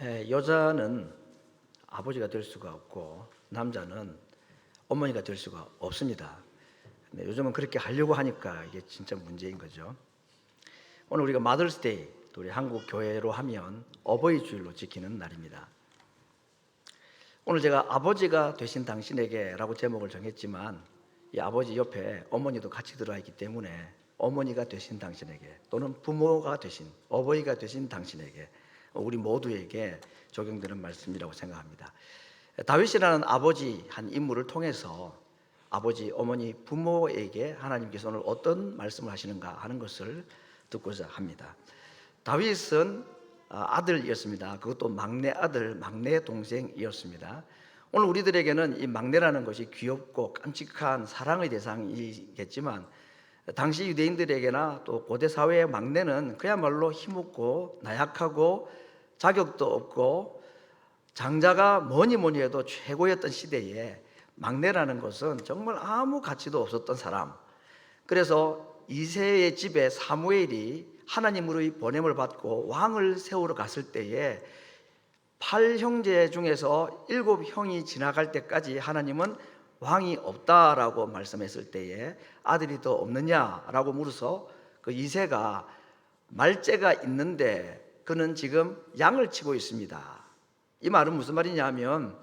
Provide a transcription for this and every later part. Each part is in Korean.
여자는 아버지가 될 수가 없고 남자는 어머니가 될 수가 없습니다. 근데 요즘은 그렇게 하려고 하니까 이게 진짜 문제인 거죠. 오늘 우리가 마더스데이, 또 우리 한국 교회로 하면 어버이 주일로 지키는 날입니다. 오늘 제가 아버지가 되신 당신에게라고 제목을 정했지만 이 아버지 옆에 어머니도 같이 들어와 있기 때문에 어머니가 되신 당신에게, 또는 부모가 되신, 어버이가 되신 당신에게, 우리 모두에게 적용되는 말씀이라고 생각합니다. 다윗이라는 아버지 한 인물을 통해서 아버지, 어머니, 부모에게 하나님께서 오늘 어떤 말씀을 하시는가 하는 것을 듣고자 합니다. 다윗은 아들이었습니다. 그것도 막내 아들, 막내 동생이었습니다. 오늘 우리들에게는 이 막내라는 것이 귀엽고 깜찍한 사랑의 대상이겠지만, 당시 유대인들에게나 또 고대 사회의 막내는 그야말로 힘없고 나약하고 자격도 없고 장자가 뭐니 해도 최고였던 시대에 막내라는 것은 정말 아무 가치도 없었던 사람. 그래서 이새의 집에 사무엘이 하나님으로의 보냄을 받고 왕을 세우러 갔을 때에 8형제 중에서 7형이 지나갈 때까지 하나님은 왕이 없다라고 말씀했을 때에 아들이 더 없느냐라고 물어서 그 이새가 말째가 있는데 그는 지금 양을 치고 있습니다. 이 말은 무슨 말이냐 하면,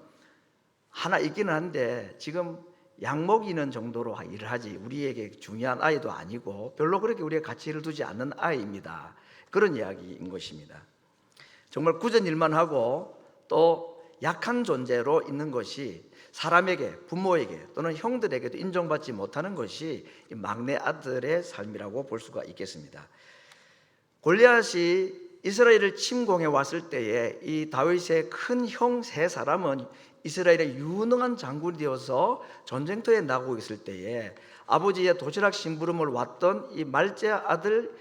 하나 있기는 한데 지금 양 먹이는 정도로 일을 하지 우리에게 중요한 아이도 아니고 별로 그렇게 우리의 가치를 두지 않는 아이입니다. 그런 이야기인 것입니다. 정말 굳은 일만 하고 또 약한 존재로 있는 것이 사람에게, 부모에게 또는 형들에게도 인정받지 못하는 것이 이 막내 아들의 삶이라고 볼 수가 있겠습니다. 골리앗이 이스라엘을 침공해 왔을 때에 이 다윗의 큰 형 세 사람은 이스라엘의 유능한 장군이 되어서 전쟁터에 나가고 있을 때에 아버지의 도시락 심부름을 왔던 이 말째 아들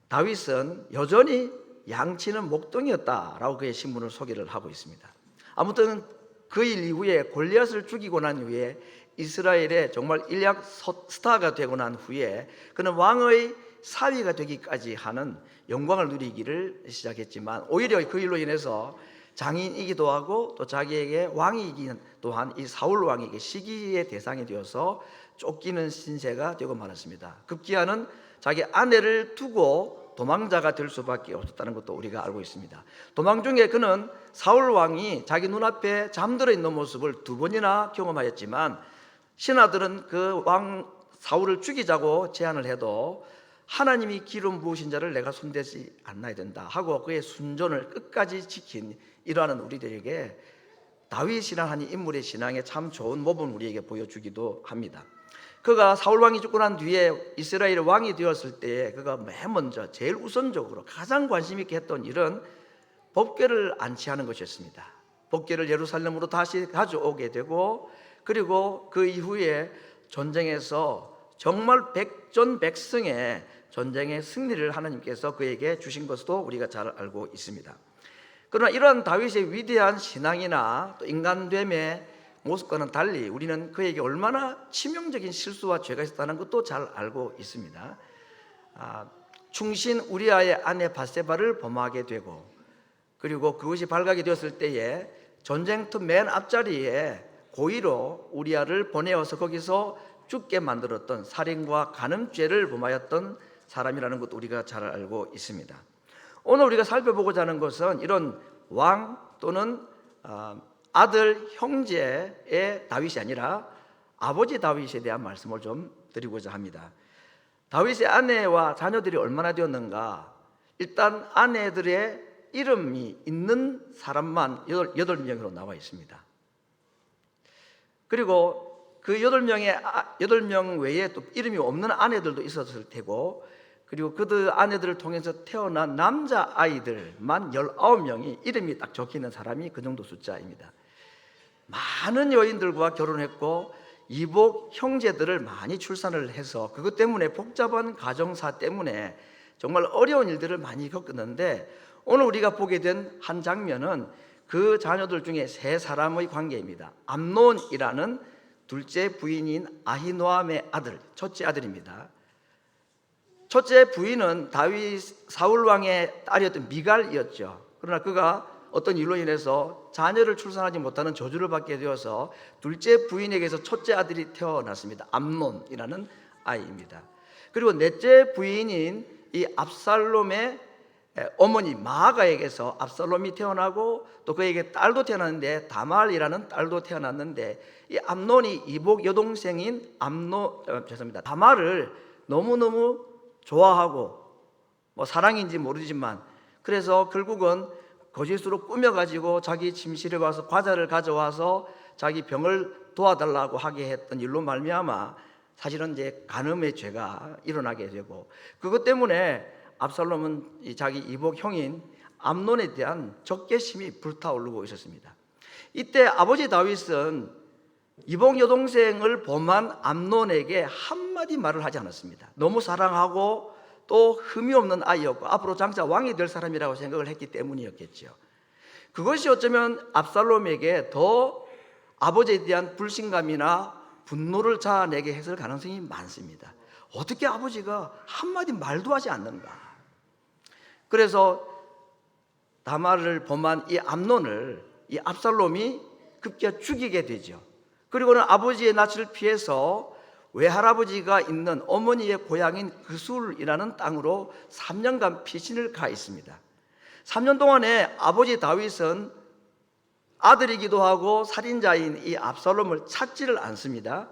다윗은 여전히 양치는 목동이었다라고 그의 신분을 소개를 하고 있습니다. 아무튼 그 일 이후에 골리앗을 죽이고 난 후에 이스라엘의 정말 일약 스타가 되고 난 후에 그는 왕의 사위가 되기까지 하는 영광을 누리기를 시작했지만, 오히려 그 일로 인해서 장인이기도 하고 또 자기에게 왕이긴 또한 이 사울 왕에게 시기의 대상이 되어서 쫓기는 신세가 되고 말았습니다. 급기야는 자기 아내를 두고 도망자가 될 수밖에 없었다는 것도 우리가 알고 있습니다. 도망 중에 그는 사울 왕이 자기 눈앞에 잠들어 있는 모습을 2번이나 경험하였지만, 신하들은 그 왕 사울을 죽이자고 제안을 해도 하나님이 기름 부으신 자를 내가 손대지 않아야 된다 하고 그의 순전을 끝까지 지킨 이러한 우리들에게 다윗이라는 인물의 신앙에 참 좋은 모범을 우리에게 보여주기도 합니다. 그가 사울 왕이 죽고 난 뒤에 이스라엘 왕이 되었을 때 그가 맨 먼저 제일 우선적으로 가장 관심 있게 했던 일은 법궤를 안치하는 것이었습니다. 법궤를 예루살렘으로 다시 가져오게 되고, 그리고 그 이후에 전쟁에서 정말 백전백승의 전쟁의 승리를 하나님께서 그에게 주신 것도 우리가 잘 알고 있습니다. 그러나 이러한 다윗의 위대한 신앙이나 또 인간됨의 모습과는 달리 우리는 그에게 얼마나 치명적인 실수와 죄가 있었다는 것도 잘 알고 있습니다. 충신 우리아의 아내 바세바를 범하게 되고, 그리고 그것이 발각이 되었을 때에 전쟁터 맨 앞자리에 고의로 우리아를 보내어서 거기서 죽게 만들었던 살인과 간음죄를 범하였던 사람이라는 것도 우리가 잘 알고 있습니다. 오늘 우리가 살펴보고자 하는 것은 이런 왕 또는 아들, 형제의 다윗이 아니라 아버지 다윗에 대한 말씀을 좀 드리고자 합니다. 다윗의 아내와 자녀들이 얼마나 되었는가? 일단 아내들의 이름이 있는 사람만 8명으로 나와 있습니다. 그리고 그 8명 외에 또 이름이 없는 아내들도 있었을 테고, 그리고 그들 아내들을 통해서 태어난 남자아이들만 19명이 이름이 딱 적혀있는 사람이 그 정도 숫자입니다. 많은 여인들과 결혼했고 이복 형제들을 많이 출산을 해서 그것 때문에 복잡한 가정사 때문에 정말 어려운 일들을 많이 겪었는데, 오늘 우리가 보게 된 한 장면은 그 자녀들 중에 3사람의 관계입니다. 암논이라는 둘째 부인인 아히노암의 아들, 첫째 아들입니다. 첫째 부인은 다윗 사울 왕의 딸이었던 미갈이었죠. 그러나 그가 어떤 일로 인해서 자녀를 출산하지 못하는 저주를 받게 되어서 둘째 부인에게서 첫째 아들이 태어났습니다. 암논이라는 아이입니다. 그리고 넷째 부인인 이 압살롬의 어머니 마아가에게서 압살롬이 태어나고 또 그에게 딸도 태어났는데 다말이라는 딸도 태어났는데, 이 암논이 이복 여동생인 다말을 너무너무 좋아하고 사랑인지 모르지만, 그래서 결국은 거짓으로 꾸며가지고 자기 침실에 와서 과자를 가져와서 자기 병을 도와달라고 하게 했던 일로 말미암아 사실은 이제 간음의 죄가 일어나게 되고, 그것 때문에 압살롬은 자기 이복 형인 암논에 대한 적개심이 불타오르고 있었습니다. 이때 아버지 다윗은 이복 여동생을 범한 암논에게 한마디 말을 하지 않았습니다. 너무 사랑하고 또 흠이 없는 아이였고 앞으로 장차 왕이 될 사람이라고 생각을 했기 때문이었겠죠. 그것이 어쩌면 압살롬에게 더 아버지에 대한 불신감이나 분노를 자아내게 했을 가능성이 많습니다. 어떻게 아버지가 한마디 말도 하지 않는가. 그래서 다말을 범한 이 암논을 이 압살롬이 급기야 죽이게 되죠. 그리고는 아버지의 낯을 피해서 외할아버지가 있는 어머니의 고향인 그술이라는 땅으로 3년간 피신을 가 있습니다. 3년 동안에 아버지 다윗은 아들이기도 하고 살인자인 이 압살롬을 찾지를 않습니다.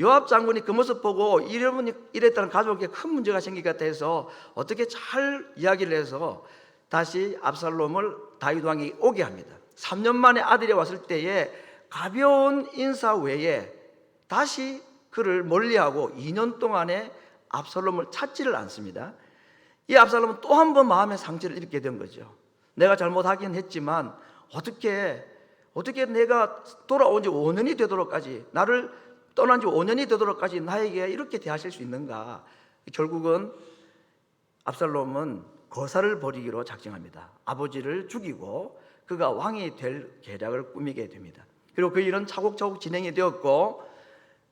요압 장군이 그 모습 보고 이랬다는 가족에게 큰 문제가 생길 것 같아서 어떻게 잘 이야기를 해서 다시 압살롬을 다윗 왕이 오게 합니다. 3년 만에 아들이 왔을 때에 가벼운 인사 외에 다시 그를 멀리하고 2년 동안에 압살롬을 찾지를 않습니다. 이 압살롬은 또 한 번 마음의 상처를 입게 된 거죠. 내가 잘못하긴 했지만 어떻게 내가 돌아온 지 5년이 되도록까지, 나를 떠난 지 5년이 되도록까지 나에게 이렇게 대하실 수 있는가. 결국은 압살롬은 거사를 벌이기로 작정합니다. 아버지를 죽이고 그가 왕이 될 계략을 꾸미게 됩니다. 그리고 그 일은 차곡차곡 진행이 되었고,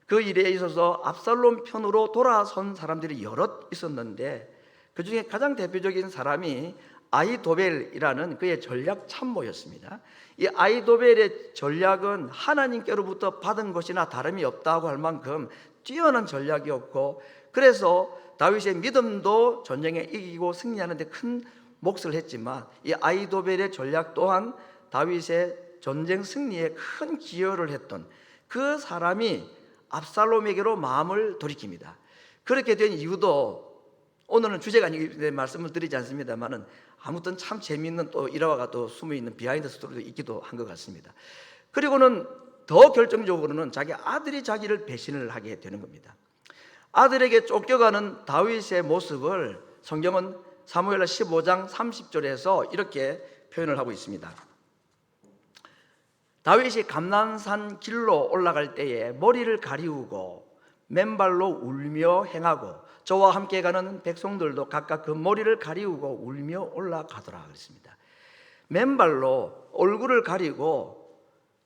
그 일에 있어서 압살롬 편으로 돌아선 사람들이 여럿 있었는데 그 중에 가장 대표적인 사람이 아히도벨이라는 그의 전략 참모였습니다. 이 아히도벨의 전략은 하나님께로부터 받은 것이나 다름이 없다고 할 만큼 뛰어난 전략이었고, 그래서 다윗의 믿음도 전쟁에 이기고 승리하는 데 큰 몫을 했지만 이 아히도벨의 전략 또한 다윗의 전쟁 승리에 큰 기여를 했던 그 사람이 압살롬에게로 마음을 돌이킵니다. 그렇게 된 이유도 오늘은 주제가 아니기 때문에 말씀을 드리지 않습니다만은 아무튼 참 재미있는 또 일화가 또 숨어있는 비하인드 스토리도 있기도 한 것 같습니다. 그리고는 더 결정적으로는 자기 아들이 자기를 배신을 하게 되는 겁니다. 아들에게 쫓겨가는 다윗의 모습을 성경은 사무엘하 15장 30절에서 이렇게 표현을 하고 있습니다. 다윗이 감난산 길로 올라갈 때에 머리를 가리우고 맨발로 울며 행하고 저와 함께 가는 백성들도 각각 그 머리를 가리우고 울며 올라가더라 그랬습니다. 맨발로 얼굴을 가리고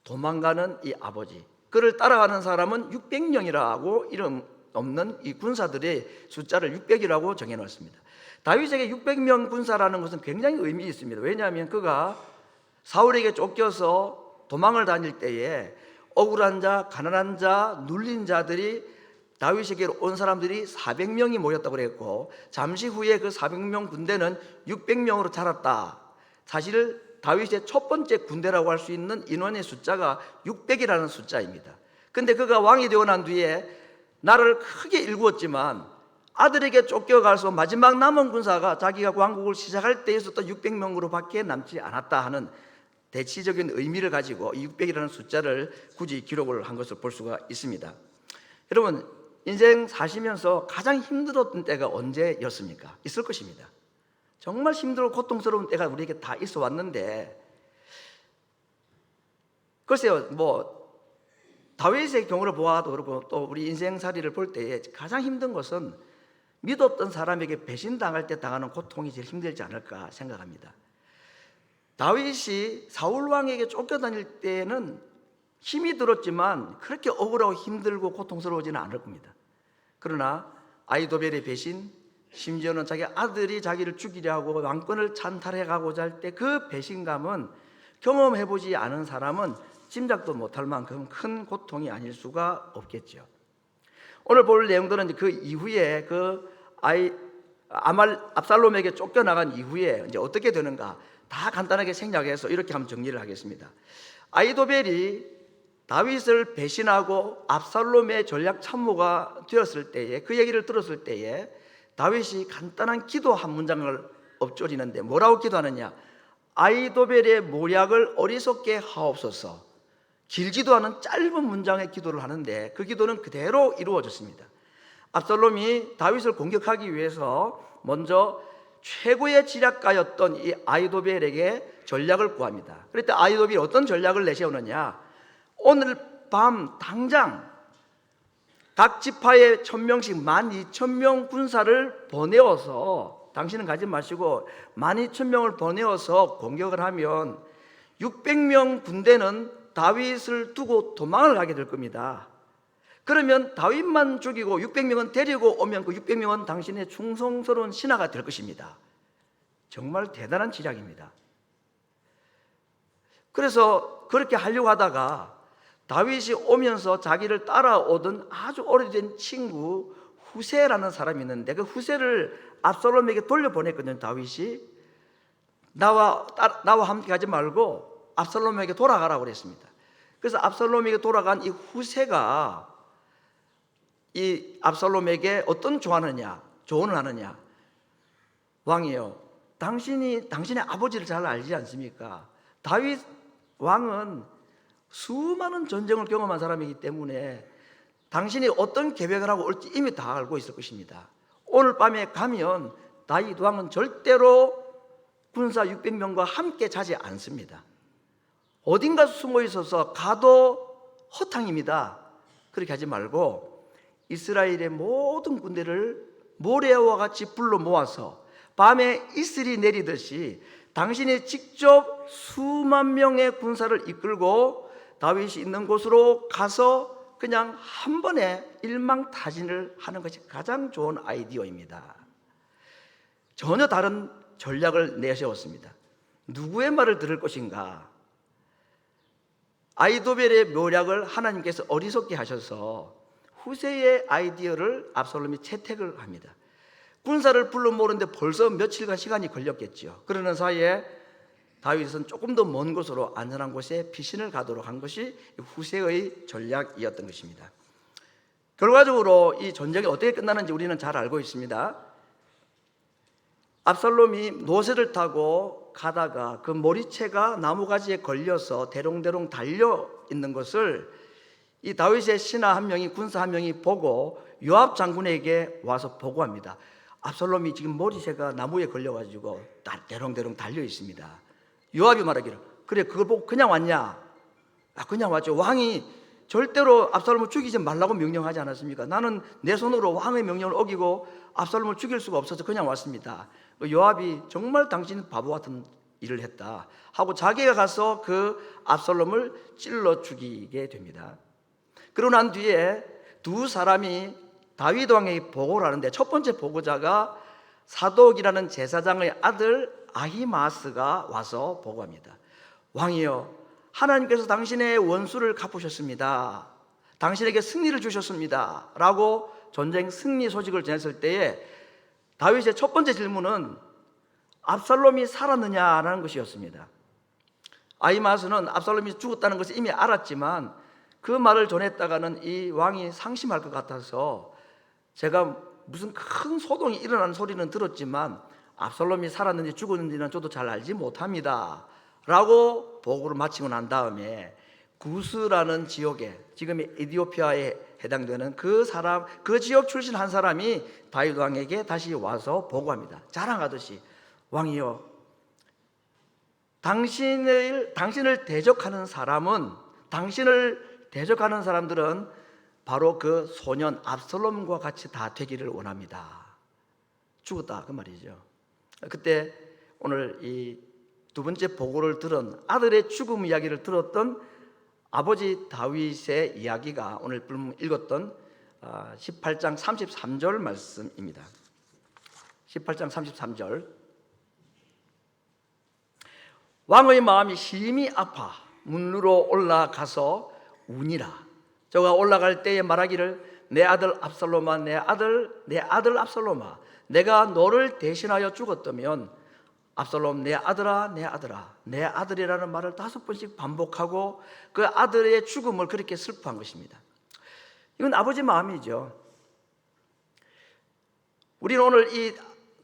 도망가는 이 아버지, 그를 따라가는 사람은 600명이라고 이름 없는 이 군사들의 숫자를 600이라고 정해놓았습니다. 다윗에게 600명 군사라는 것은 굉장히 의미 있습니다. 왜냐하면 그가 사울에게 쫓겨서 도망을 다닐 때에 억울한 자, 가난한 자, 눌린 자들이 다윗에게 온 사람들이 400명이 모였다고 그랬고, 잠시 후에 그 400명 군대는 600명으로 자랐다. 사실 다윗의 첫 번째 군대라고 할 수 있는 인원의 숫자가 600이라는 숫자입니다. 근데 그가 왕이 되고 난 뒤에 나라를 크게 일구었지만 아들에게 쫓겨가서 마지막 남은 군사가 자기가 왕국을 시작할 때 있었던 600명으로 밖에 남지 않았다 하는 대치적인 의미를 가지고 600이라는 숫자를 굳이 기록을 한 것을 볼 수가 있습니다. 여러분, 인생 사시면서 가장 힘들었던 때가 언제였습니까? 있을 것입니다. 정말 힘들고 고통스러운 때가 우리에게 다 있어 왔는데, 글쎄요, 다윗의 경우를 보아도 그렇고 또 우리 인생살이를 볼 때에 가장 힘든 것은 믿었던 사람에게 배신당할 때 당하는 고통이 제일 힘들지 않을까 생각합니다. 다윗이 사울왕에게 쫓겨다닐 때는 힘이 들었지만 그렇게 억울하고 힘들고 고통스러워지는 않을 겁니다. 그러나 아히도벨의 배신, 심지어는 자기 아들이 자기를 죽이려 하고 왕권을 찬탈해 가고자 할 때 그 배신감은 경험해보지 않은 사람은 짐작도 못할 만큼 큰 고통이 아닐 수가 없겠죠. 오늘 볼 내용들은 그 이후에 압살롬에게 쫓겨나간 이후에 이제 어떻게 되는가 다 간단하게 생략해서 이렇게 한번 정리를 하겠습니다. 아히도벨이 다윗을 배신하고 압살롬의 전략 참모가 되었을 때에, 그 얘기를 들었을 때에 다윗이 간단한 기도 한 문장을 엎조리는데 뭐라고 기도하느냐? 아히도벨의 모략을 어리석게 하옵소서. 길기도 않은 짧은 문장의 기도를 하는데 그 기도는 그대로 이루어졌습니다. 압살롬이 다윗을 공격하기 위해서 먼저 최고의 지략가였던 이 아히도벨에게 전략을 구합니다. 그럴 때 아히도벨이 어떤 전략을 내세우느냐? 오늘 밤 당장 각 지파에 1000명씩 12,000명 군사를 보내어서, 당신은 가지 마시고 12,000명을 보내어서 공격을 하면 600명 군대는 다윗을 두고 도망을 가게 될 겁니다. 그러면 다윗만 죽이고 600명은 데리고 오면 그 600명은 당신의 충성스러운 신하가 될 것입니다. 정말 대단한 지략입니다. 그래서 그렇게 하려고 하다가 다윗이 오면서 자기를 따라오던 아주 오래된 친구 후세라는 사람이 있는데 그 후세를 압살롬에게 돌려보냈거든요. 다윗이 나와 함께 가지 말고 압살롬에게 돌아가라고 그랬습니다. 그래서 압살롬에게 돌아간 이 후세가 이 압살롬에게 어떤 조언을 하느냐? 왕이요, 당신의 아버지를 잘 알지 않습니까? 다윗 왕은 수많은 전쟁을 경험한 사람이기 때문에 당신이 어떤 계획을 하고 올지 이미 다 알고 있을 것입니다. 오늘 밤에 가면 다윗 왕은 절대로 군사 600명과 함께 자지 않습니다. 어딘가 숨어 있어서 가도 허탕입니다. 그렇게 하지 말고 이스라엘의 모든 군대를 모래와 같이 불러 모아서 밤에 이슬이 내리듯이 당신이 직접 수만 명의 군사를 이끌고 다윗이 있는 곳으로 가서 그냥 한 번에 일망타진을 하는 것이 가장 좋은 아이디어입니다. 전혀 다른 전략을 내세웠습니다. 누구의 말을 들을 것인가? 아히도벨의 묘략을 하나님께서 어리석게 하셔서 후세의 아이디어를 압살롬이 채택을 합니다. 군사를 불러 모으는데 벌써 며칠간 시간이 걸렸겠죠. 그러는 사이에 다윗은 조금 더 먼 곳으로 안전한 곳에 피신을 가도록 한 것이 후세의 전략이었던 것입니다. 결과적으로 이 전쟁이 어떻게 끝나는지 우리는 잘 알고 있습니다. 압살롬이 노새를 타고 가다가 그 머리채가 나무가지에 걸려서 대롱대롱 달려 있는 것을 이 다윗의 신하 한 명이, 군사 한 명이 보고 요압 장군에게 와서 보고합니다. 압살롬이 지금 머리채가 나무에 걸려가지고 대롱대롱 달려 있습니다. 요압이 말하기를, 그래 그걸 보고 그냥 왔냐? 그냥 왔죠. 왕이 절대로 압살롬을 죽이지 말라고 명령하지 않았습니까? 나는 내 손으로 왕의 명령을 어기고 압살롬을 죽일 수가 없어서 그냥 왔습니다. 요압이 정말 당신은 바보 같은 일을 했다 하고 자기가 가서 그 압살롬을 찔러 죽이게 됩니다. 그러고 난 뒤에 두 사람이 다윗 왕에게 보고를 하는데 첫 번째 보고자가 사독이라는 제사장의 아들 아히마스가 와서 보고합니다. 왕이여, 하나님께서 당신의 원수를 갚으셨습니다. 당신에게 승리를 주셨습니다. 라고 전쟁 승리 소식을 전했을 때에 다윗의 첫 번째 질문은 압살롬이 살았느냐라는 것이었습니다. 아히마스는 압살롬이 죽었다는 것을 이미 알았지만 그 말을 전했다가는 이 왕이 상심할 것 같아서 제가 무슨 큰 소동이 일어나는 소리는 들었지만 압살롬이 살았는지 죽었는지는 저도 잘 알지 못합니다 라고 보고를 마치고 난 다음에 구스라는 지역에, 지금 에티오피아에 해당되는 그 지역 출신 한 사람이 다윗 왕에게 다시 와서 보고합니다. 자랑하듯이, 왕이여, 당신을 대적하는 사람들은 바로 그 소년 압살롬과 같이 다 되기를 원합니다. 죽었다 그 말이죠. 그때 오늘 이 두 번째 보고를 들은 아들의 죽음 이야기를 들었던 아버지 다윗의 이야기가 오늘 읽었던 18장 33절 말씀입니다. 18장 33절. 왕의 마음이 심히 아파 문으로 올라가서 우니라. 저가 올라갈 때에 말하기를 내 아들 압살롬아, 내 아들 압살롬아, 내가 너를 대신하여 죽었다면 압살롬 내 아들아, 내 아들아, 내 아들이라는 말을 5번씩 반복하고 그 아들의 죽음을 그렇게 슬퍼한 것입니다. 이건 아버지 마음이죠. 우리는 오늘 이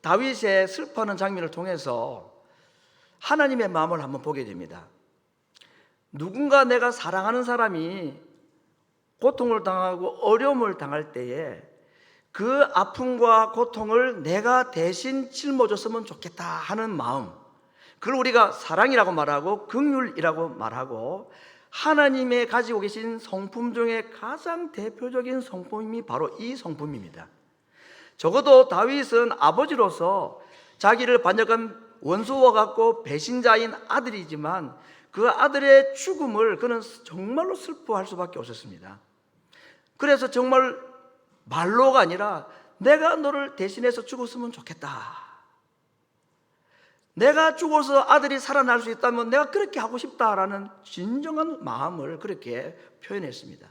다윗의 슬퍼하는 장면을 통해서 하나님의 마음을 한번 보게 됩니다. 누군가 내가 사랑하는 사람이 고통을 당하고 어려움을 당할 때에 그 아픔과 고통을 내가 대신 짊어졌으면 좋겠다 하는 마음, 그걸 우리가 사랑이라고 말하고 긍휼이라고 말하고, 하나님의 가지고 계신 성품 중에 가장 대표적인 성품이 바로 이 성품입니다. 적어도 다윗은 아버지로서 자기를 반역한 원수와 같고 배신자인 아들이지만 그 아들의 죽음을 그는 정말로 슬퍼할 수밖에 없었습니다. 그래서 정말 말로가 아니라 내가 너를 대신해서 죽었으면 좋겠다, 내가 죽어서 아들이 살아날 수 있다면 내가 그렇게 하고 싶다라는 진정한 마음을 그렇게 표현했습니다.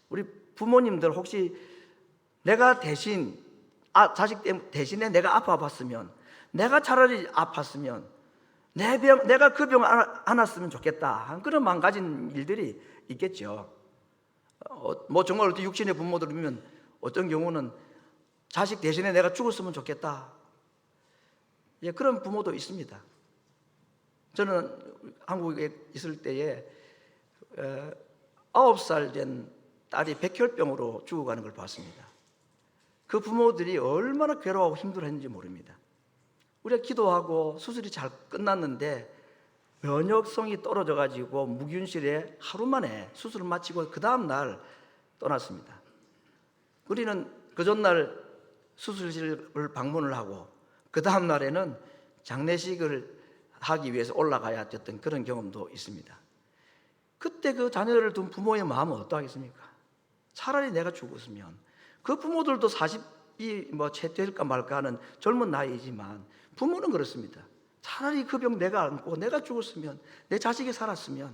우리 부모님들 혹시 내가 대신 자식 대신에 내가 아파봤으면, 내가 차라리 아팠으면, 내가 그 병 안 왔으면 좋겠다 그런 마음 가진 일들이 있겠죠. 뭐 정말 어떤 육신의 부모들이면 어떤 경우는 자식 대신에 내가 죽었으면 좋겠다, 예, 그런 부모도 있습니다. 저는 한국에 있을 때에 9살 된 딸이 백혈병으로 죽어가는 걸 봤습니다. 그 부모들이 얼마나 괴로워하고 힘들어했는지 모릅니다. 우리가 기도하고 수술이 잘 끝났는데 면역성이 떨어져가지고 무균실에 하루 만에 수술을 마치고 그 다음 날 떠났습니다. 우리는 그 전날 수술실을 방문을 하고 그 다음 날에는 장례식을 하기 위해서 올라가야 됐던 그런 경험도 있습니다. 그때 그 자녀를 둔 부모의 마음은 어떠하겠습니까? 차라리 내가 죽었으면, 그 부모들도 40이 뭐 채 될까 말까 하는 젊은 나이지만 부모는 그렇습니다. 차라리 그 병 내가 안고 내가 죽었으면, 내 자식이 살았으면.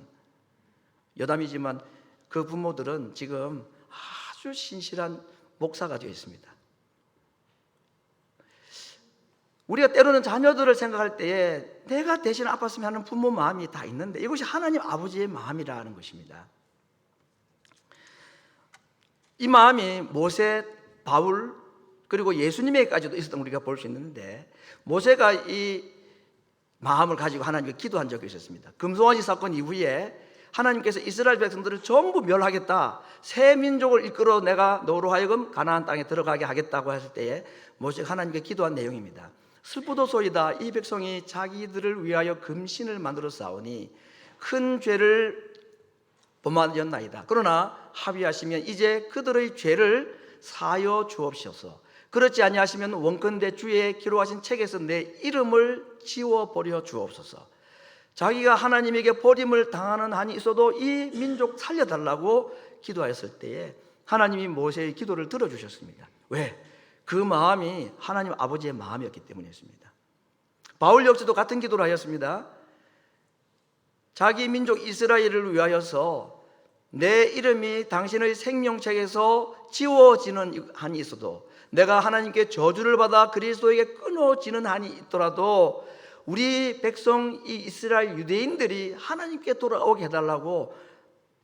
여담이지만 그 부모들은 지금 아주 신실한 목사가 되어 있습니다. 우리가 때로는 자녀들을 생각할 때에 내가 대신 아팠으면 하는 부모 마음이 다 있는데 이것이 하나님 아버지의 마음이라는 것입니다. 이 마음이 모세, 바울 그리고 예수님에게까지도 있었던 우리가 볼 수 있는데, 모세가 이 마음을 가지고 하나님께 기도한 적이 있었습니다. 금송아지 사건 이후에 하나님께서 이스라엘 백성들을 전부 멸하겠다, 새 민족을 이끌어 내가 너로 하여금 가나안 땅에 들어가게 하겠다고 했을 때에 모세가 하나님께 기도한 내용입니다. 슬프도소이다, 이 백성이 자기들을 위하여 금신을 만들어 싸우니 큰 죄를 범하였나이다. 그러나 합의하시면 이제 그들의 죄를 사여 주옵소서. 그렇지 아니하시면 원컨대 주의 기록하신 책에서 내 이름을 지워버려 주옵소서. 자기가 하나님에게 버림을 당하는 한이 있어도 이 민족 살려달라고 기도하였을 때에 하나님이 모세의 기도를 들어주셨습니다. 왜? 그 마음이 하나님 아버지의 마음이었기 때문이었습니다. 바울 역시도 같은 기도를 하였습니다. 자기 민족 이스라엘을 위하여서 내 이름이 당신의 생명책에서 지워지는 한이 있어도, 내가 하나님께 저주를 받아 그리스도에게 끊어지는 한이 있더라도 우리 백성 이 이스라엘 유대인들이 하나님께 돌아오게 해달라고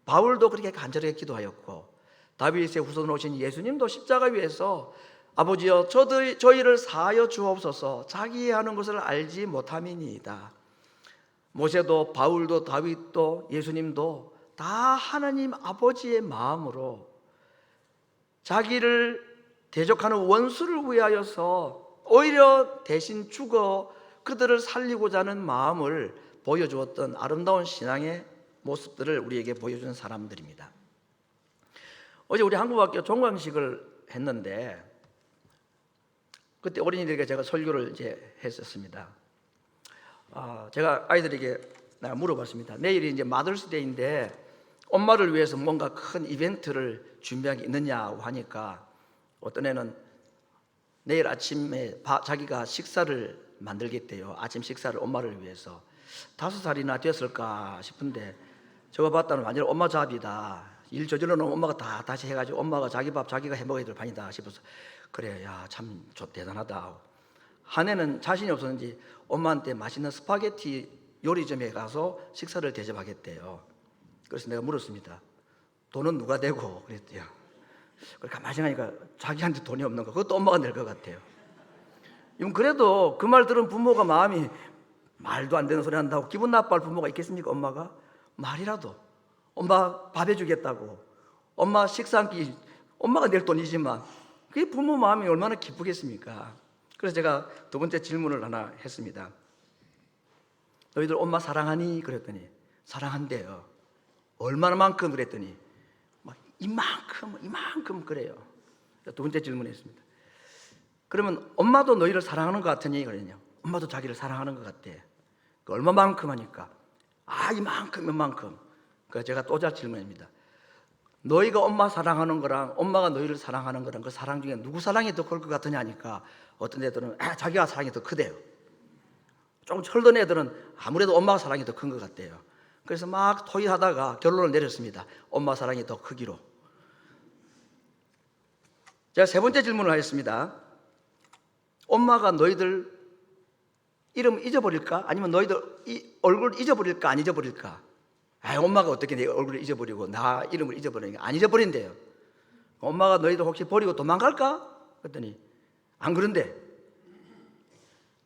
바울도 그렇게 간절하게 기도하였고, 다윗의 후손으로 오신 예수님도 십자가 위에서 아버지여 저희를 사하여 주옵소서, 자기 하는 것을 알지 못함이니이다. 모세도 바울도 다윗도 예수님도 다 하나님 아버지의 마음으로 자기를 대적하는 원수를 위하여서 오히려 대신 죽어 그들을 살리고자 하는 마음을 보여주었던 아름다운 신앙의 모습들을 우리에게 보여주는 사람들입니다. 어제 우리 한국학교 종강식을 했는데 그때 어린이들에게 제가 설교를 이제 했었습니다. 제가 아이들에게 물어봤습니다. 내일이 이제 마더스데이인데 엄마를 위해서 뭔가 큰 이벤트를 준비한 게 있느냐고 하니까 어떤 애는 내일 아침에 자기가 식사를 만들겠대요. 아침 식사를 엄마를 위해서. 5살이나 되었을까 싶은데 저거 봤다는 완전 엄마 잡이다. 일 저질러 놓으면 엄마가 다 다시 해가지고 엄마가 자기 밥 자기가 해먹어야 될 판이다 싶어서, 그래, 야, 참 대단하다. 한 해는 자신이 없었는지 엄마한테 맛있는 스파게티 요리점에 가서 식사를 대접하겠대요. 그래서 내가 물었습니다. 돈은 누가 대고? 그랬대요. 그러니까 가만히 생각하니까 자기한테 돈이 없는 거, 그것도 엄마가 낼 것 같아요. 그래도 그 말 들은 부모가 마음이, 말도 안 되는 소리 한다고 기분 나빠할 부모가 있겠습니까? 엄마가 말이라도 엄마 밥 해주겠다고, 엄마 식사 한 끼, 엄마가 낼 돈이지만 그게 부모 마음이 얼마나 기쁘겠습니까? 그래서 제가 두 번째 질문을 하나 했습니다. 너희들 엄마 사랑하니? 그랬더니 사랑한대요. 얼마나만큼? 그랬더니 막 이만큼 그래요. 두 번째 질문했습니다. 그러면 엄마도 너희를 사랑하는 것 같으니? 그랬냐. 엄마도 자기를 사랑하는 것 같대. 그 얼마만큼 하니까 이만큼. 그래서 제가 또 질문입니다. 너희가 엄마 사랑하는 거랑 엄마가 너희를 사랑하는 거랑 그 사랑 중에 누구 사랑이 더 클 것 같으냐 하니까 어떤 애들은 자기가 사랑이 더 크대요. 좀 철든 애들은 아무래도 엄마가 사랑이 더 큰 것 같대요. 그래서 막 토의하다가 결론을 내렸습니다. 엄마 사랑이 더 크기로. 제가 세 번째 질문을 하겠습니다. 엄마가 너희들 이름 잊어버릴까? 아니면 너희들 얼굴 잊어버릴까? 안 잊어버릴까? 엄마가 어떻게 내 얼굴을 잊어버리고 나 이름을 잊어버리니까 안 잊어버린대요. 엄마가 너희들 혹시 버리고 도망갈까? 그랬더니 안 그런데.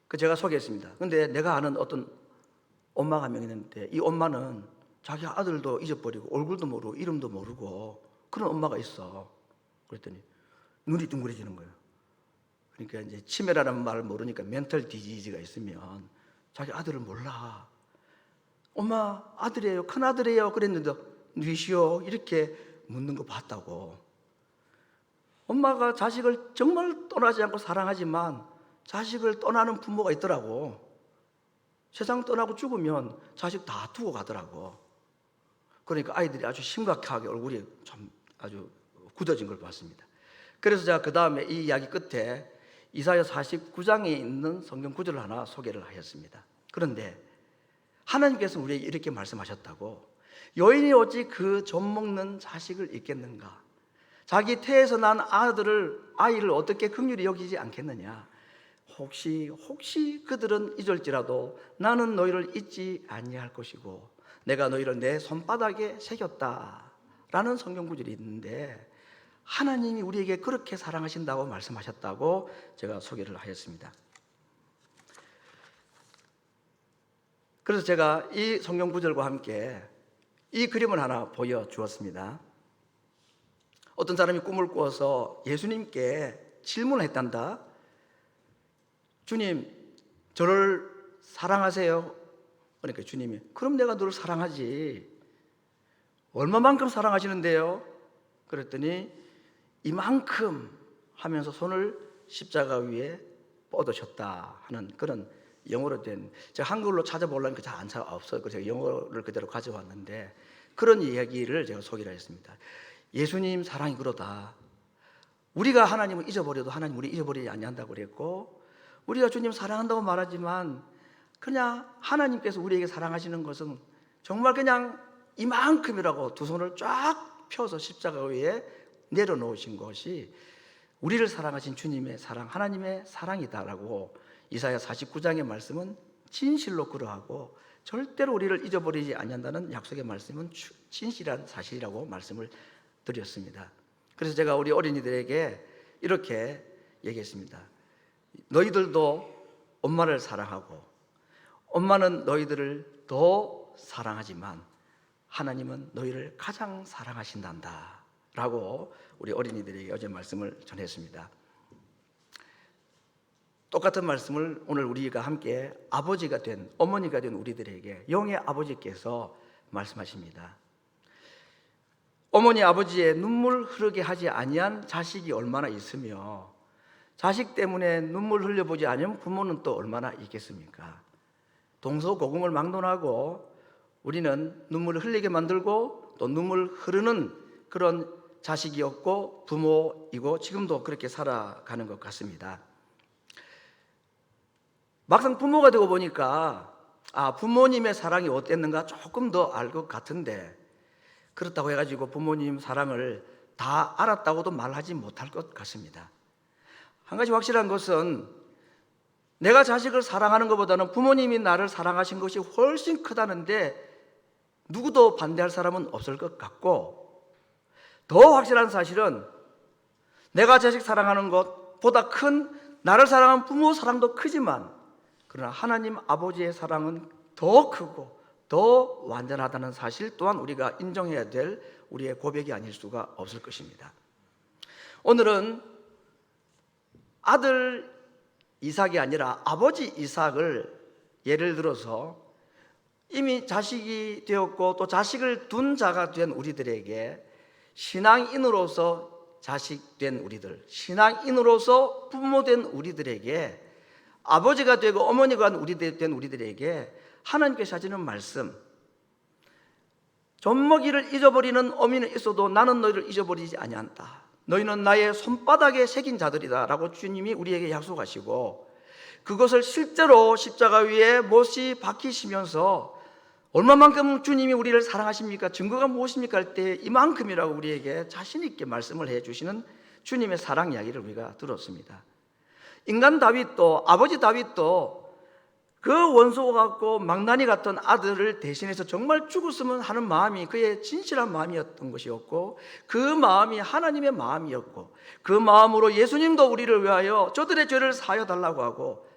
그 제가 소개했습니다. 근데 내가 아는 어떤 엄마가 한 명 있는데 이 엄마는 자기 아들도 잊어버리고 얼굴도 모르고 이름도 모르고 그런 엄마가 있어. 그랬더니 눈이 둥그레지는 거예요. 그러니까 이제 치매라는 말을 모르니까 멘털 디지즈가 있으면 자기 아들을 몰라. 엄마 아들이에요, 큰 아들이에요. 그랬는데 누이시오? 이렇게 묻는 거 봤다고. 엄마가 자식을 정말 떠나지 않고 사랑하지만 자식을 떠나는 부모가 있더라고. 세상 떠나고 죽으면 자식 다 두고 가더라고. 그러니까 아이들이 아주 심각하게 얼굴이 좀 아주 굳어진 걸 봤습니다. 그래서 제가 그 다음에 이 이야기 끝에 이사야 49장에 있는 성경 구절을 하나 소개를 하였습니다. 그런데 하나님께서 우리에게 이렇게 말씀하셨다고. 여인이 어찌 그 젖 먹는 자식을 잊겠는가? 자기 태에서 난 아이를 어떻게 긍휼히 여기지 않겠느냐? 혹시 그들은 잊을지라도 나는 너희를 잊지 아니할 것이고 내가 너희를 내 손바닥에 새겼다라는 성경 구절이 있는데, 하나님이 우리에게 그렇게 사랑하신다고 말씀하셨다고 제가 소개를 하였습니다. 그래서 제가 이 성경 구절과 함께 이 그림을 하나 보여주었습니다. 어떤 사람이 꿈을 꾸어서 예수님께 질문을 했단다. 주님, 저를 사랑하세요? 그러니까 주님이, 그럼 내가 너를 사랑하지. 얼마만큼 사랑하시는데요? 그랬더니 이만큼 하면서 손을 십자가 위에 뻗으셨다 하는 그런 영어로 된, 제가 한글로 찾아보려니까 잘 안 없어요. 그래서 제가 영어를 그대로 가져왔는데 그런 이야기를 제가 소개를 했습니다. 예수님 사랑이 그러다. 우리가 하나님을 잊어버려도 하나님 우리 잊어버리지 아니한다고 그랬고, 우리가 주님 사랑한다고 말하지만 그냥 하나님께서 우리에게 사랑하시는 것은 정말 그냥 이만큼이라고 두 손을 쫙 펴서 십자가 위에 내려놓으신 것이 우리를 사랑하신 주님의 사랑, 하나님의 사랑이다라고 이사야 49장의 말씀은 진실로 그러하고 절대로 우리를 잊어버리지 아니한다는 약속의 말씀은 진실한 사실이라고 말씀을 드렸습니다. 그래서 제가 우리 어린이들에게 이렇게 얘기했습니다. 너희들도 엄마를 사랑하고 엄마는 너희들을 더 사랑하지만 하나님은 너희를 가장 사랑하신단다 라고 우리 어린이들에게 어제 말씀을 전했습니다. 똑같은 말씀을 오늘 우리가 함께 아버지가 된, 어머니가 된 우리들에게 영의 아버지께서 말씀하십니다. 어머니 아버지의 눈물 흐르게 하지 아니한 자식이 얼마나 있으며 자식 때문에 눈물 흘려보지 않으면 부모는 또 얼마나 있겠습니까? 동서고금을 막론하고 우리는 눈물을 흘리게 만들고 또 눈물 흐르는 그런 자식이었고 부모이고 지금도 그렇게 살아가는 것 같습니다. 막상 부모가 되고 보니까 부모님의 사랑이 어땠는가 조금 더 알 것 같은데, 그렇다고 해가지고 부모님 사랑을 다 알았다고도 말하지 못할 것 같습니다. 한 가지 확실한 것은 내가 자식을 사랑하는 것보다는 부모님이 나를 사랑하신 것이 훨씬 크다는데 누구도 반대할 사람은 없을 것 같고, 더 확실한 사실은 내가 자식 사랑하는 것보다 큰 나를 사랑하는 부모 사랑도 크지만, 그러나 하나님 아버지의 사랑은 더 크고 더 완전하다는 사실 또한 우리가 인정해야 될 우리의 고백이 아닐 수가 없을 것입니다. 오늘은 아들 이삭이 아니라 아버지 이삭을 예를 들어서 이미 자식이 되었고 또 자식을 둔 자가 된 우리들에게, 신앙인으로서 자식 된 우리들, 신앙인으로서 부모 된 우리들에게, 아버지가 되고 어머니가 된 우리들에게 하나님께서 하시는 말씀, 젖먹이를 잊어버리는 어미는 있어도 나는 너희를 잊어버리지 아니한다. 너희는 나의 손바닥에 새긴 자들이다 라고 주님이 우리에게 약속하시고, 그것을 실제로 십자가 위에 못이 박히시면서 얼마만큼 주님이 우리를 사랑하십니까? 증거가 무엇입니까? 할 때 이만큼이라고 우리에게 자신 있게 말씀을 해주시는 주님의 사랑 이야기를 우리가 들었습니다. 인간 다윗도, 아버지 다윗도 그 원수 같고 망나니 같은 아들을 대신해서 정말 죽었으면 하는 마음이 그의 진실한 마음이었던 것이었고, 그 마음이 하나님의 마음이었고, 그 마음으로 예수님도 우리를 위하여 저들의 죄를 사하여 달라고 하고,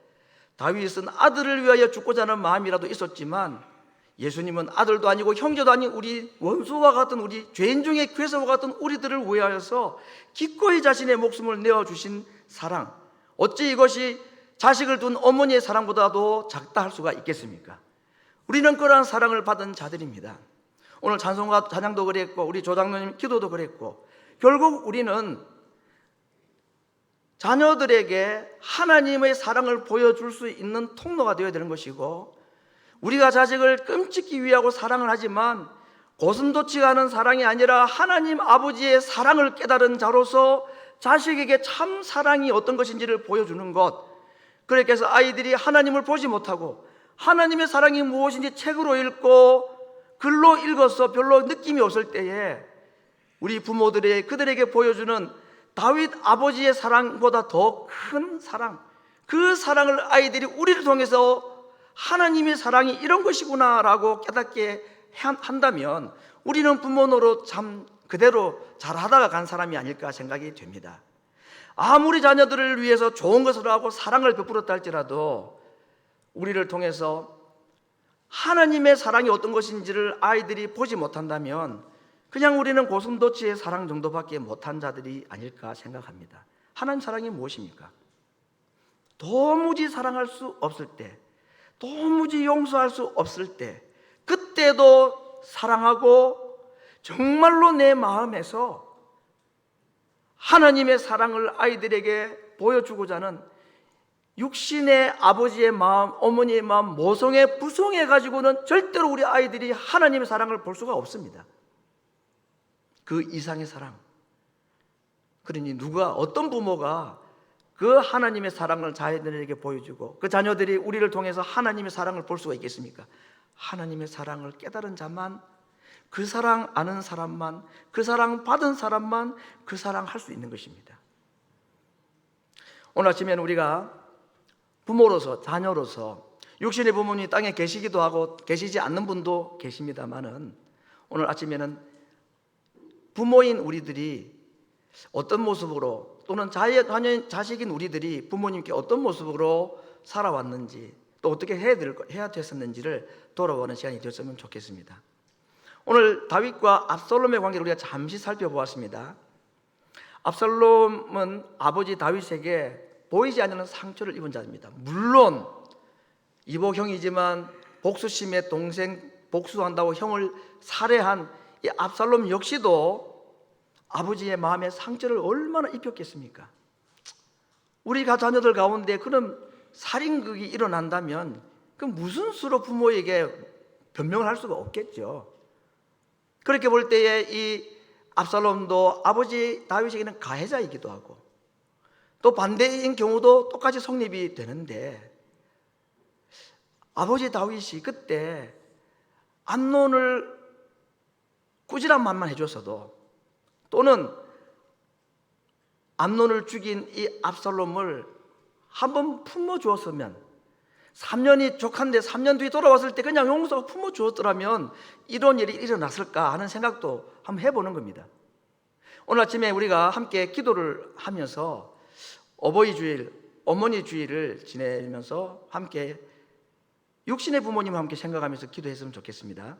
다윗은 아들을 위하여 죽고자 하는 마음이라도 있었지만 예수님은 아들도 아니고 형제도 아닌 우리 원수와 같은, 우리 죄인 중에 괴수와 같은 우리들을 위하여서 기꺼이 자신의 목숨을 내어주신 사랑, 어찌 이것이 자식을 둔 어머니의 사랑보다도 작다 할 수가 있겠습니까? 우리는 그러한 사랑을 받은 자들입니다. 오늘 찬송가 찬양도 그랬고 우리 조장로님 기도도 그랬고, 결국 우리는 자녀들에게 하나님의 사랑을 보여줄 수 있는 통로가 되어야 되는 것이고, 우리가 자식을 끔찍히 위하고 사랑을 하지만 고슴도치가 하는 사랑이 아니라 하나님 아버지의 사랑을 깨달은 자로서 자식에게 참 사랑이 어떤 것인지를 보여주는 것. 그렇게 해서 아이들이 하나님을 보지 못하고 하나님의 사랑이 무엇인지 책으로 읽고 글로 읽어서 별로 느낌이 없을 때에 우리 부모들이 그들에게 보여주는 다윗 아버지의 사랑보다 더 큰 사랑, 그 사랑을 아이들이 우리를 통해서 하나님의 사랑이 이런 것이구나 라고 깨닫게 한다면 우리는 부모 노릇 참 그대로 잘하다가 간 사람이 아닐까 생각이 됩니다. 아무리 자녀들을 위해서 좋은 것을 하고 사랑을 베풀었다 할지라도 우리를 통해서 하나님의 사랑이 어떤 것인지를 아이들이 보지 못한다면 그냥 우리는 고슴도치의 사랑 정도밖에 못한 자들이 아닐까 생각합니다. 하나님 사랑이 무엇입니까? 도무지 사랑할 수 없을 때, 도무지 용서할 수 없을 때, 그때도 사랑하고 정말로 내 마음에서 하나님의 사랑을 아이들에게 보여주고자 하는 육신의 아버지의 마음, 어머니의 마음, 모성에 부성해 가지고는 절대로 우리 아이들이 하나님의 사랑을 볼 수가 없습니다. 그 이상의 사랑. 그러니 누가, 어떤 부모가 그 하나님의 사랑을 자녀들에게 보여주고 그 자녀들이 우리를 통해서 하나님의 사랑을 볼 수가 있겠습니까? 하나님의 사랑을 깨달은 자만, 그 사랑 아는 사람만, 그 사랑 받은 사람만 그 사랑 할 수 있는 것입니다. 오늘 아침에는 우리가 부모로서, 자녀로서, 육신의 부모님이 땅에 계시기도 하고 계시지 않는 분도 계십니다만은, 오늘 아침에는 부모인 우리들이 어떤 모습으로, 또는 자식인 우리들이 부모님께 어떤 모습으로 살아왔는지, 또 어떻게 해야 됐었는지를 돌아보는 시간이 되었으면 좋겠습니다. 오늘 다윗과 압살롬의 관계를 우리가 잠시 살펴보았습니다. 압살롬은 아버지 다윗에게 보이지 않는 상처를 입은 자입니다. 물론 이복형이지만 복수심에 동생 복수한다고 형을 살해한 이 압살롬 역시도 아버지의 마음에 상처를 얼마나 입혔겠습니까? 우리 자녀들 가운데 그런 살인극이 일어난다면 그 무슨 수로 부모에게 변명을 할 수가 없겠죠. 그렇게 볼 때에 이 압살롬도 아버지 다윗에게는 가해자이기도 하고 또 반대인 경우도 똑같이 성립이 되는데, 아버지 다윗이 그때 암논을 꾸지람 말만 해줬어도, 또는 암논을 죽인 이 압살롬을 한번 품어주었으면, 3년이 족한데 3년 뒤에 돌아왔을 때 그냥 용서하고 품어주었더라면 이런 일이 일어났을까 하는 생각도 한번 해보는 겁니다. 오늘 아침에 우리가 함께 기도를 하면서 어버이 주일, 어머니 주일을 지내면서 함께 육신의 부모님과 함께 생각하면서 기도했으면 좋겠습니다.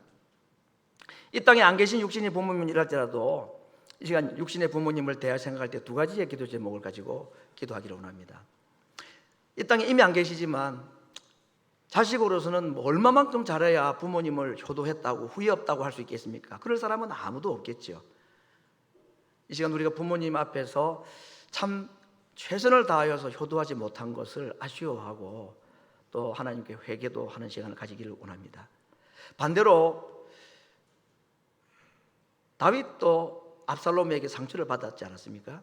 이 땅에 안 계신 육신의 부모님이랄지라도 이 시간 육신의 부모님을 대하여 생각할 때 두 가지의 기도 제목을 가지고 기도하기를 원합니다. 이 땅에 이미 안 계시지만 자식으로서는 얼마만큼 잘해야 부모님을 효도했다고, 후회 없다고 할 수 있겠습니까? 그럴 사람은 아무도 없겠죠. 이 시간 우리가 부모님 앞에서 참 최선을 다하여서 효도하지 못한 것을 아쉬워하고 또 하나님께 회개도 하는 시간을 가지기를 원합니다. 반대로 다윗도 압살롬에게 상처를 받았지 않았습니까?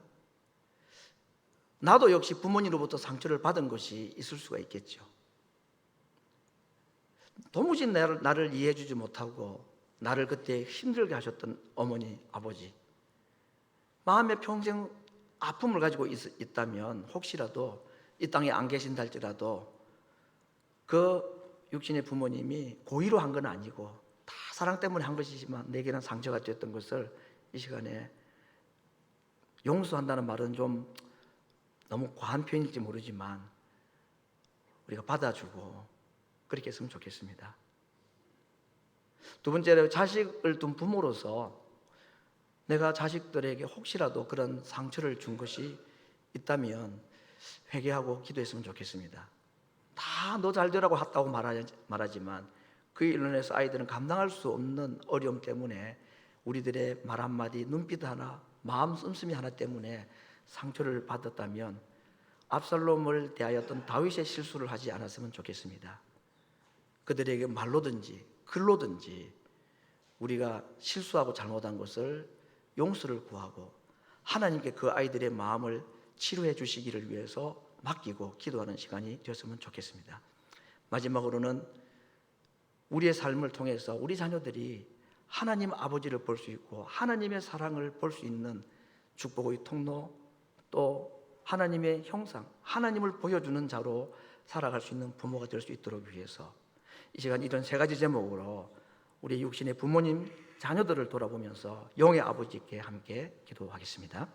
나도 역시 부모님으로부터 상처를 받은 것이 있을 수가 있겠죠. 도무지 나를 이해해 주지 못하고 나를 그때 힘들게 하셨던 어머니, 아버지, 마음에 평생 아픔을 가지고 있다면 혹시라도 이 땅에 안 계신다 할지라도 그 육신의 부모님이 고의로 한 건 아니고 다 사랑 때문에 한 것이지만 내게는 상처가 되었던 것을 이 시간에 용서한다는 말은 좀 너무 과한 표현일지 모르지만 우리가 받아주고 그렇게 했으면 좋겠습니다. 두 번째로 자식을 둔 부모로서 내가 자식들에게 혹시라도 그런 상처를 준 것이 있다면 회개하고 기도했으면 좋겠습니다. 다 너 잘 되라고 했다고 말하지만 그에 인해서 아이들은 감당할 수 없는 어려움 때문에 우리들의 말 한마디, 눈빛 하나, 마음 씀씀이 하나 때문에 상처를 받았다면 압살롬을 대하였던 다윗의 실수를 하지 않았으면 좋겠습니다. 그들에게 말로든지 글로든지 우리가 실수하고 잘못한 것을 용서를 구하고 하나님께 그 아이들의 마음을 치료해 주시기를 위해서 맡기고 기도하는 시간이 되었으면 좋겠습니다. 마지막으로는 우리의 삶을 통해서 우리 자녀들이 하나님 아버지를 볼 수 있고 하나님의 사랑을 볼 수 있는 축복의 통로, 또 하나님의 형상, 하나님을 보여주는 자로 살아갈 수 있는 부모가 될 수 있도록 위해서 이 시간 이런 세 가지 제목으로 우리 육신의 부모님, 자녀들을 돌아보면서 영의 아버지께 함께 기도하겠습니다.